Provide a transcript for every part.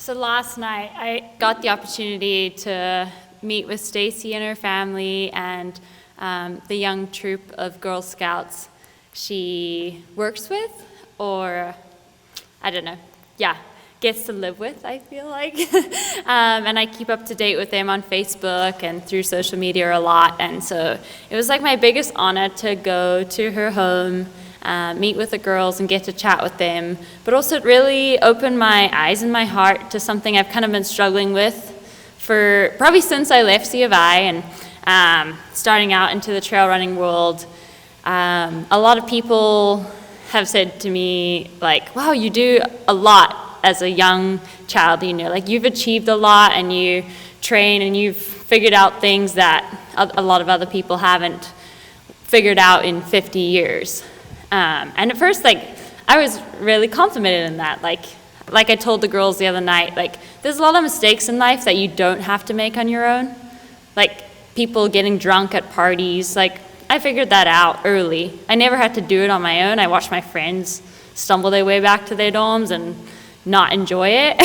So last night I got the opportunity to meet with Stacy and her family and the young troop of Girl Scouts she works with, or I don't know, gets to live with, I feel like. And I keep up to date with them on Facebook and through social media a lot, and so it was like my biggest honor to go to her home, meet with the girls and get to chat with them, but also it really opened my eyes and my heart to something I've kind of been struggling with for probably since I left C of I and starting out into the trail running world. A lot of people have said to me, like, wow, you do a lot as a young child, like you've achieved a lot and you train and you've figured out things that a lot of other people haven't figured out in 50 years. And at first, I was really complimented in that. Like I told the girls the other night, there's a lot of mistakes in life that you don't have to make on your own. Like people getting drunk at parties, I figured that out early. I never had to do it on my own. I watched my friends stumble their way back to their dorms and not enjoy it.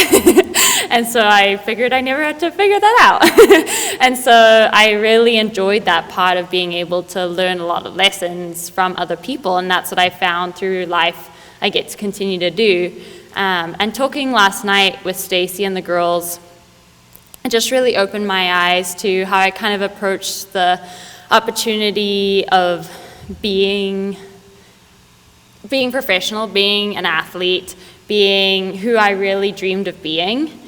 And so I figured I never had to figure that out. And so I really enjoyed that part of being able to learn a lot of lessons from other people, and that's what I found through life I get to continue to do. And talking last night with Stacy and the girls, it just really opened my eyes to how I kind of approached the opportunity of being professional, being an athlete, being who I really dreamed of being,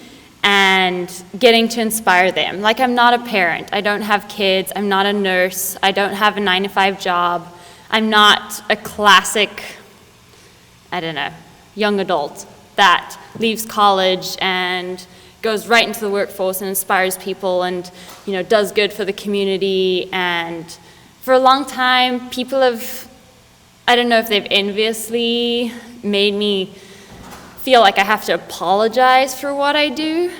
and getting to inspire them. I'm not a parent, I don't have kids, I'm not a nurse, I don't have a 9-to-5 job, I'm not a classic, young adult that leaves college and goes right into the workforce and inspires people and, does good for the community. And for a long time, people have, I don't know if they've enviously made me feel like I have to apologize for what I do.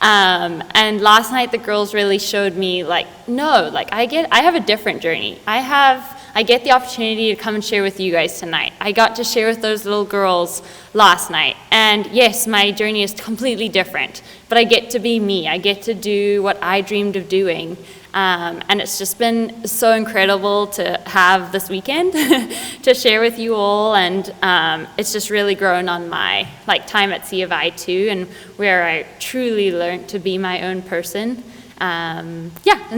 And last night the girls really showed me no, I have a different journey. I get the opportunity to come and share with you guys tonight. I got to share with those little girls last night. And yes, my journey is completely different, but I get to be me. I get to do what I dreamed of doing. And it's just been so incredible to have this weekend to share with you all. And it's just really grown on my time at C of I too, and where I truly learned to be my own person. And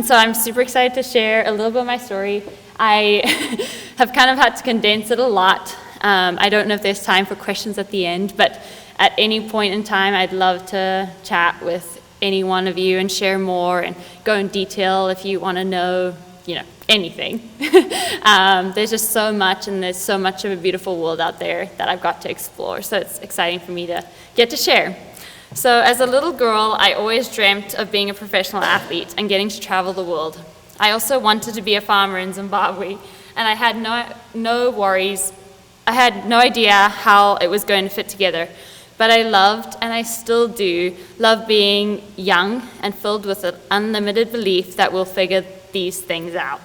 so I'm super excited to share a little bit of my story. I have kind of had to condense it a lot. I don't know if there's time for questions at the end, but at any point in time, I'd love to chat with any one of you and share more and go in detail if you want to know, anything. There's just so much, and there's so much of a beautiful world out there that I've got to explore. So it's exciting for me to get to share. So as a little girl, I always dreamt of being a professional athlete and getting to travel the world. I also wanted to be a farmer in Zimbabwe, and I had no worries. I had no idea how it was going to fit together, but I loved, and I still do, love being young and filled with an unlimited belief that we'll figure these things out.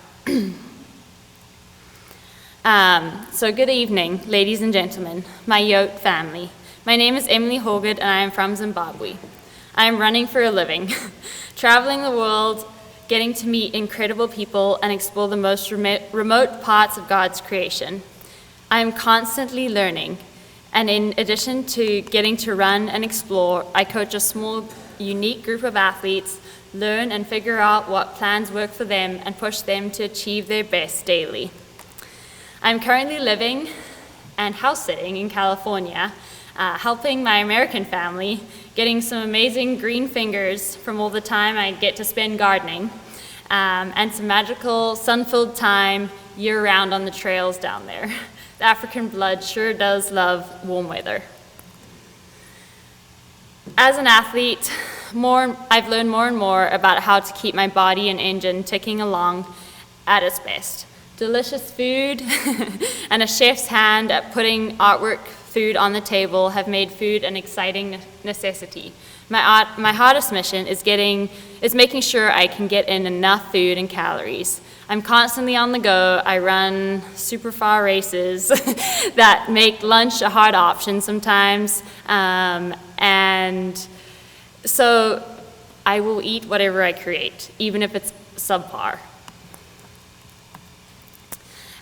So good evening, ladies and gentlemen, my Yote family. My name is Emily Hawgood, and I am from Zimbabwe. I am running for a living, traveling the world, getting to meet incredible people and explore the most remote parts of God's creation. I am constantly learning, and in addition to getting to run and explore, I coach a small, unique group of athletes, learn and figure out what plans work for them and push them to achieve their best daily. I'm currently living and house sitting in California, helping my American family, getting some amazing green fingers from all the time I get to spend gardening, and some magical sun-filled time year-round on the trails down there. The African blood sure does love warm weather. As an athlete, I've learned more and more about how to keep my body and engine ticking along at its best. Delicious food and a chef's hand at putting artwork food on the table have made food an exciting necessity. My hardest mission is making sure I can get in enough food and calories. I'm constantly on the go. I run super far races that make lunch a hard option sometimes. And so I will eat whatever I create, even if it's subpar.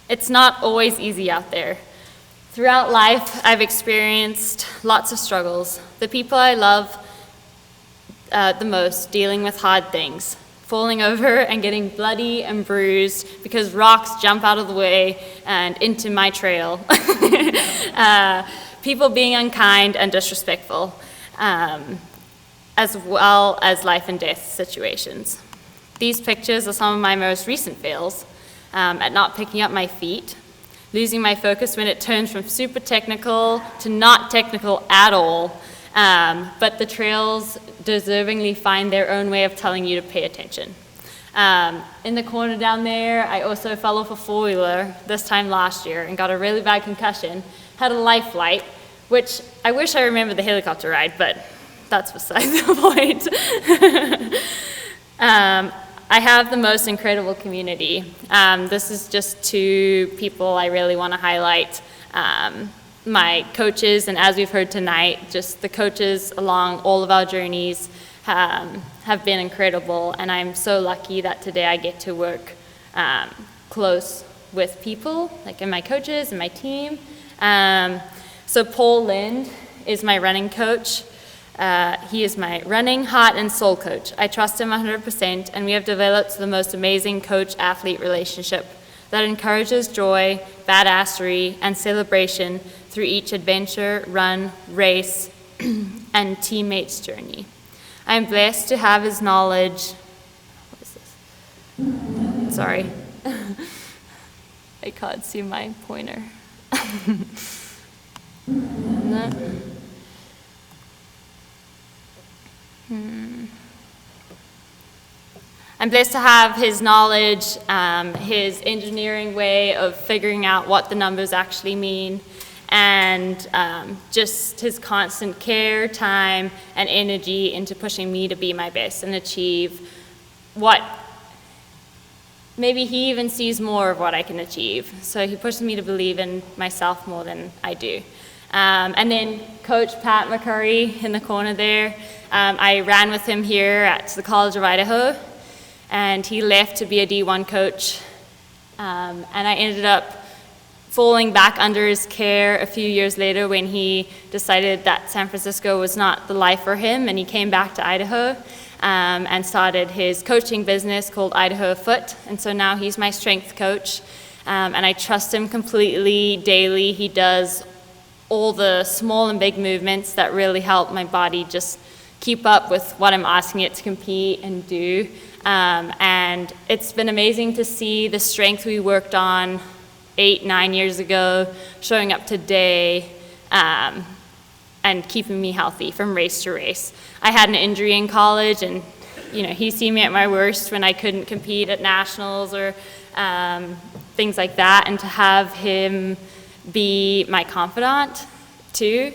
It's not always easy out there. Throughout life, I've experienced lots of struggles. The people I love the most dealing with hard things, falling over and getting bloody and bruised because rocks jump out of the way and into my trail. People being unkind and disrespectful, as well as life and death situations. These pictures are some of my most recent fails, at not picking up my feet, losing my focus when it turns from super technical to not technical at all. But the trails deservingly find their own way of telling you to pay attention. In the corner down there, I also fell off a four-wheeler this time last year and got a really bad concussion, had a life flight, which I wish I remembered the helicopter ride, but that's beside the point. I have the most incredible community. This is just two people I really want to highlight. My coaches, and as we've heard tonight, just the coaches along all of our journeys have been incredible, and I'm so lucky that today I get to work close with people, like in my coaches and my team. So Paul Lind is my running coach. He is my running, heart, and soul coach. I trust him 100%, and we have developed the most amazing coach-athlete relationship that encourages joy, badassery, and celebration through each adventure, run, race, and teammates' journey. I am blessed to have his knowledge. What is this? Sorry. I can't see my pointer. No. I'm blessed to have his knowledge, his engineering way of figuring out what the numbers actually mean, and just his constant care, time, and energy into pushing me to be my best and achieve what maybe he even sees more of what I can achieve. So he pushes me to believe in myself more than I do. And then Coach Pat McCurry in the corner there. I ran with him here at the College of Idaho, and he left to be a D1 coach. And I ended up falling back under his care a few years later when he decided that San Francisco was not the life for him, and he came back to Idaho and started his coaching business called Idaho Foot. And so now he's my strength coach, and I trust him completely daily. He does all the small and big movements that really help my body just keep up with what I'm asking it to compete and do. And it's been amazing to see the strength we worked on 8-9 years ago showing up today and keeping me healthy from race to race. I had an injury in college, and he's seen me at my worst when I couldn't compete at nationals or things like that, and to have him be my confidant too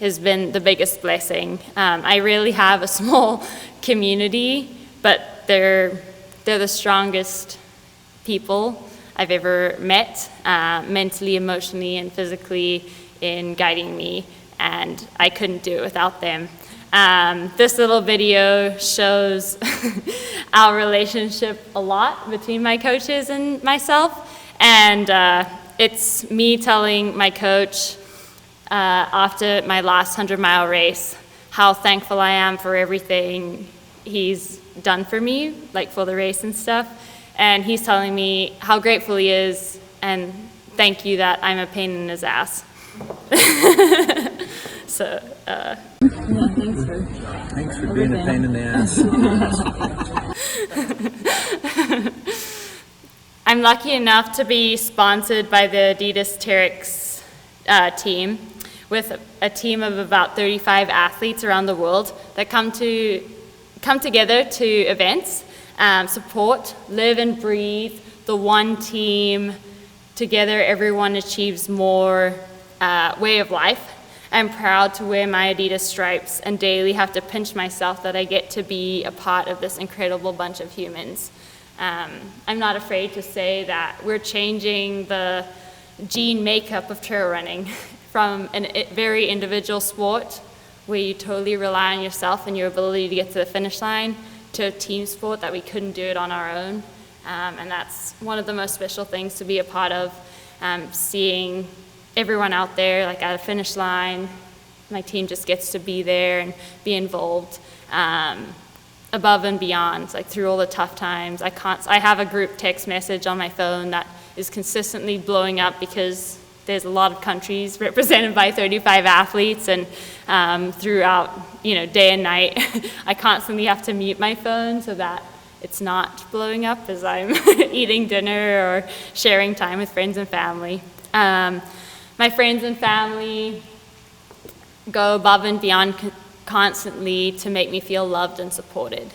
has been the biggest blessing. I really have a small community, but they're the strongest people I've ever met, mentally, emotionally, and physically, in guiding me, and I couldn't do it without them. This little video shows our relationship a lot between my coaches and myself, and it's me telling my coach after my last 100-mile race how thankful I am for everything he's done for me, like for the race and stuff. And he's telling me how grateful he is and thank you that I'm a pain in his ass. So, yeah, thanks for being a pain in the ass. I'm lucky enough to be sponsored by the Adidas Terex team, with a team of about 35 athletes around the world that come together to events, support, live and breathe the one team. Together, everyone achieves more way of life. I'm proud to wear my Adidas stripes and daily have to pinch myself that I get to be a part of this incredible bunch of humans. I'm not afraid to say that we're changing the gene makeup of trail running from a very individual sport where you totally rely on yourself and your ability to get to the finish line to a team sport that we couldn't do it on our own. And that's one of the most special things to be a part of, seeing everyone out there like at a finish line. My team just gets to be there and be involved above and beyond, like through all the tough times. I have a group text message on my phone that is consistently blowing up because there's a lot of countries represented by 35 athletes, and throughout, day and night, I constantly have to mute my phone so that it's not blowing up as I'm eating dinner or sharing time with friends and family. My friends and family go above and beyond constantly to make me feel loved and supported.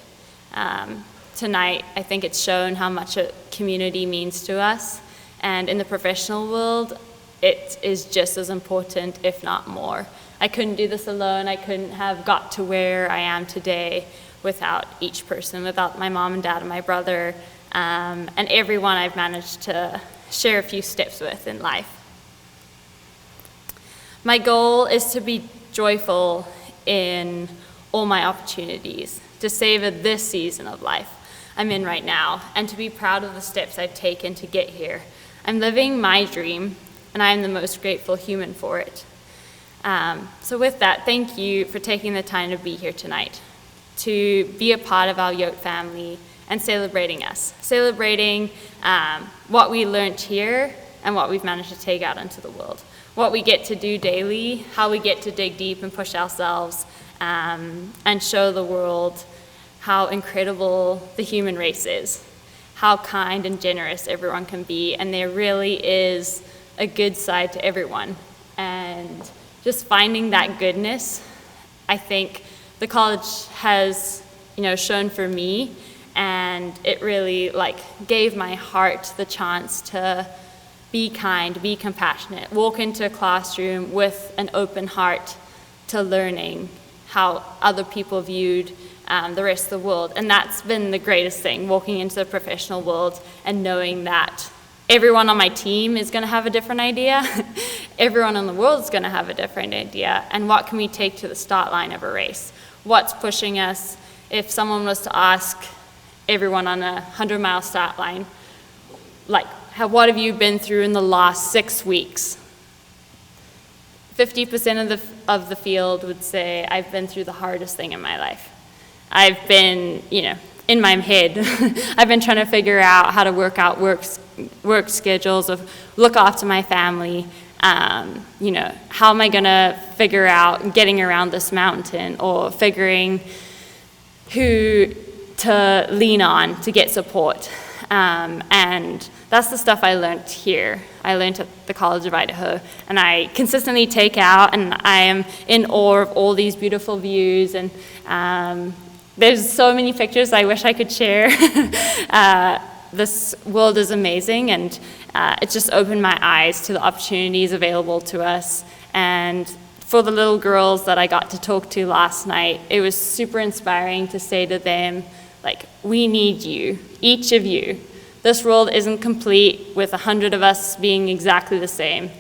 Tonight, I think it's shown how much a community means to us, and in the professional world, it is just as important, if not more. I couldn't do this alone. I couldn't have got to where I am today without each person, without my mom and dad and my brother, and everyone I've managed to share a few steps with in life. My goal is to be joyful in all my opportunities, to savor this season of life I'm in right now, and to be proud of the steps I've taken to get here. I'm living my dream, and I am the most grateful human for it. So with that, thank you for taking the time to be here tonight, to be a part of our Yote family and celebrating us, celebrating what we learned here and what we've managed to take out into the world, what we get to do daily, how we get to dig deep and push ourselves and show the world how incredible the human race is, how kind and generous everyone can be, and there really is a good side to everyone. And just finding that goodness, I think the college has, shown for me, and it really gave my heart the chance to be kind, be compassionate, walk into a classroom with an open heart to learning how other people viewed the rest of the world. And that's been the greatest thing, walking into the professional world and knowing that everyone on my team is going to have a different idea. Everyone in the world is going to have a different idea. And what can we take to the start line of a race? What's pushing us? If someone was to ask everyone on a 100-mile start line, what have you been through in the last 6 weeks? 50% of the field would say, I've been through the hardest thing in my life. I've been, in my head, I've been trying to figure out how to work out work schedules, of look after my family. How am I going to figure out getting around this mountain, or figuring who to lean on to get support. And that's the stuff I learned here. I learned at the College of Idaho, and I consistently take out, and I am in awe of all these beautiful views, and there's so many pictures I wish I could share. This world is amazing, and it's just opened my eyes to the opportunities available to us. And for the little girls that I got to talk to last night, it was super inspiring to say to them, we need you, each of you. This world isn't complete with 100 of us being exactly the same.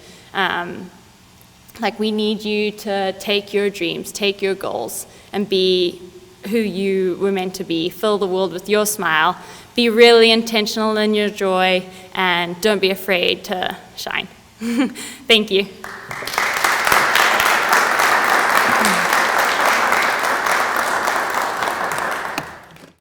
We need you to take your dreams, take your goals, and be who you were meant to be. Fill the world with your smile. Be really intentional in your joy, and don't be afraid to shine. Thank you.